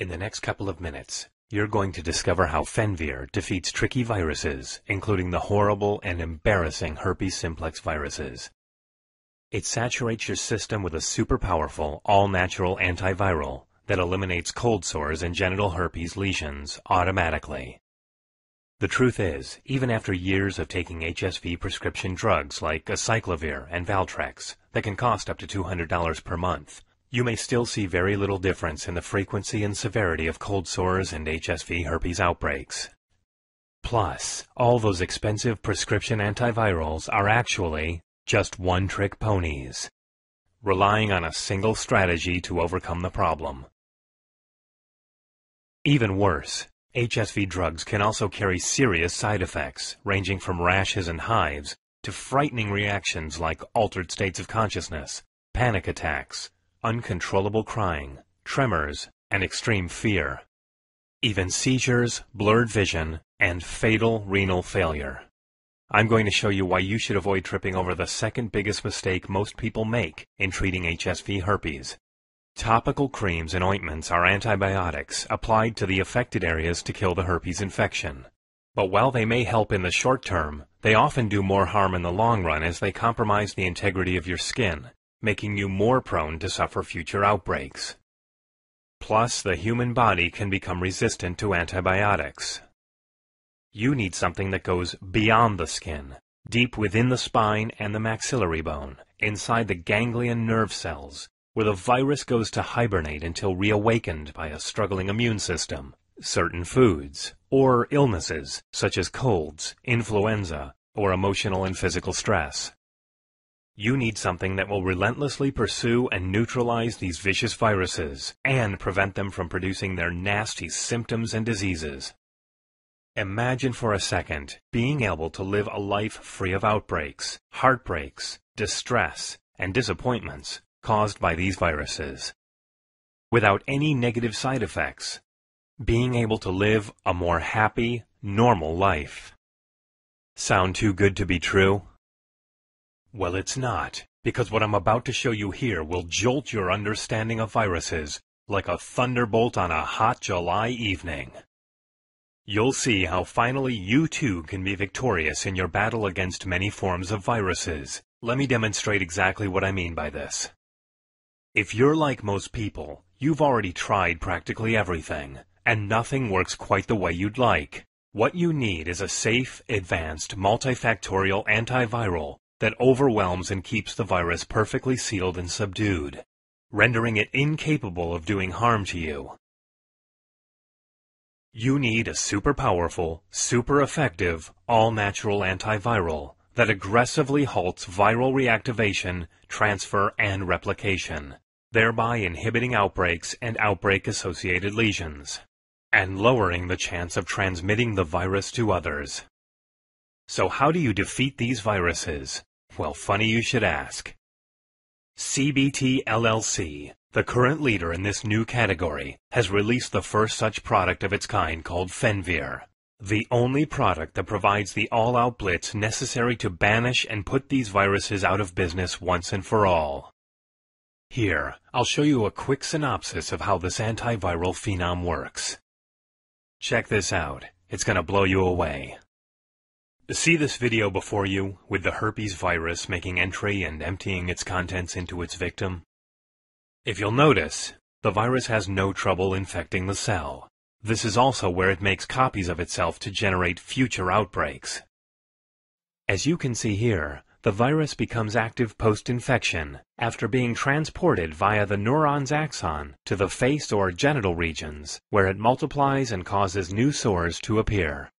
In the next couple of minutes, you're going to discover how Fenvir defeats tricky viruses, including the horrible and embarrassing Herpes Simplex viruses. It saturates your system with a super powerful, all-natural antiviral that eliminates cold sores and genital herpes lesions automatically. The truth is, even after years of taking HSV prescription drugs like acyclovir and Valtrex that can cost up to $200 per month, you may still see very little difference in the frequency and severity of cold sores and HSV herpes outbreaks. Plus, all those expensive prescription antivirals are actually just one-trick ponies, relying on a single strategy to overcome the problem. Even worse, HSV drugs can also carry serious side effects, ranging from rashes and hives to frightening reactions like altered states of consciousness, panic attacks, uncontrollable crying, tremors, and extreme fear. Even seizures, blurred vision, and fatal renal failure. I'm going to show you why you should avoid tripping over the second biggest mistake most people make in treating HSV herpes. Topical creams and ointments are antibiotics applied to the affected areas to kill the herpes infection. But while they may help in the short term, they often do more harm in the long run as they compromise the integrity of your skin, making you more prone to suffer future outbreaks. Plus, the human body can become resistant to antibiotics. You need something that goes beyond the skin, deep within the spine and the maxillary bone, inside the ganglion nerve cells, where the virus goes to hibernate until reawakened by a struggling immune system, certain foods, or illnesses such as colds, influenza, or emotional and physical stress. You need something that will relentlessly pursue and neutralize these vicious viruses and prevent them from producing their nasty symptoms and diseases. Imagine for a second being able to live a life free of outbreaks, heartbreaks, distress, and disappointments caused by these viruses, without any negative side effects. Being able to live a more happy, normal life. Sound too good to be true? Well, it's not, because what I'm about to show you here will jolt your understanding of viruses like a thunderbolt on a hot July evening. You'll see how finally you too can be victorious in your battle against many forms of viruses. Let me demonstrate exactly what I mean by this. If you're like most people, you've already tried practically everything, and nothing works quite the way you'd like. What you need is a safe, advanced, multifactorial antiviral that overwhelms and keeps the virus perfectly sealed and subdued, rendering it incapable of doing harm to you. You need a super powerful, super effective, all-natural antiviral that aggressively halts viral reactivation, transfer, and replication, thereby inhibiting outbreaks and outbreak-associated lesions, and lowering the chance of transmitting the virus to others. So how do you defeat these viruses? Well, funny you should ask. CBT LLC, the current leader in this new category, has released the first such product of its kind called Fenvir, the only product that provides the all-out blitz necessary to banish and put these viruses out of business once and for all. Here, I'll show you a quick synopsis of how this antiviral phenom works. Check this out. It's going to blow you away. See this video before you, with the herpes virus making entry and emptying its contents into its victim? If you'll notice, the virus has no trouble infecting the cell. This is also where it makes copies of itself to generate future outbreaks. As you can see here, the virus becomes active post-infection after being transported via the neuron's axon to the face or genital regions, where it multiplies and causes new sores to appear.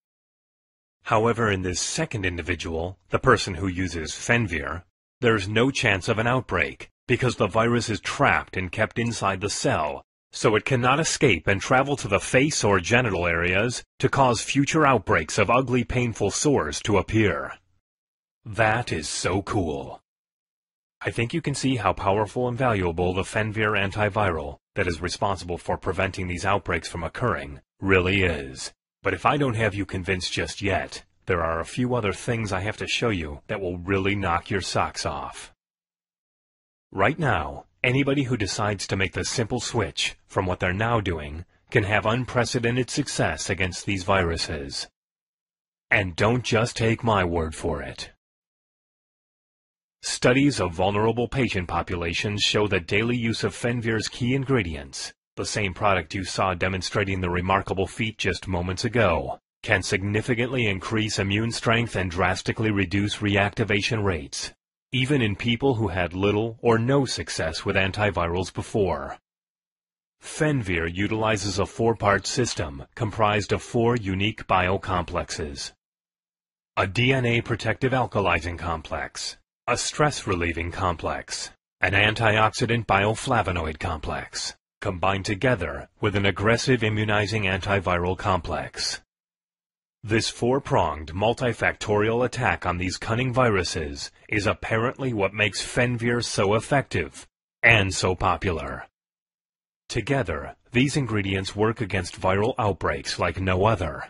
However, in this second individual, the person who uses Fenvir, there's no chance of an outbreak, because the virus is trapped and kept inside the cell, so it cannot escape and travel to the face or genital areas to cause future outbreaks of ugly, painful sores to appear. That is so cool. I think you can see how powerful and valuable the Fenvir antiviral, that is responsible for preventing these outbreaks from occurring, really is. But if I don't have you convinced just yet, there are a few other things I have to show you that will really knock your socks off. Right now, anybody who decides to make the simple switch from what they're now doing can have unprecedented success against these viruses. And don't just take my word for it. Studies of vulnerable patient populations show that daily use of Fenvir's key ingredients, the same product you saw demonstrating the remarkable feat just moments ago, can significantly increase immune strength and drastically reduce reactivation rates, even in people who had little or no success with antivirals before. Fenvir utilizes a four-part system comprised of 4 unique biocomplexes: a DNA protective alkalizing complex, a stress-relieving complex, an antioxidant bioflavonoid complex, combined together with an aggressive immunizing antiviral complex. This four-pronged multifactorial attack on these cunning viruses is apparently what makes Fenvir so effective and so popular. Together, these ingredients work against viral outbreaks like no other.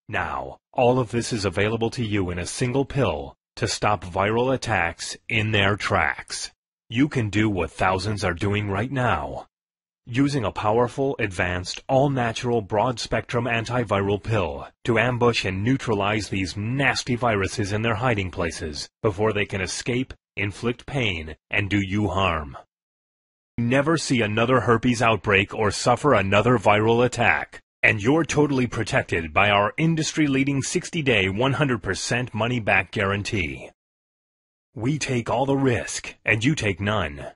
Now, all of this is available to you in a single pill to stop viral attacks in their tracks. You can do what thousands are doing right now. Using a powerful, advanced, all-natural, broad-spectrum antiviral pill to ambush and neutralize these nasty viruses in their hiding places before they can escape, inflict pain, and do you harm. Never see another herpes outbreak or suffer another viral attack, and you're totally protected by our industry-leading 60-day 100% money-back guarantee. We take all the risk, and you take none.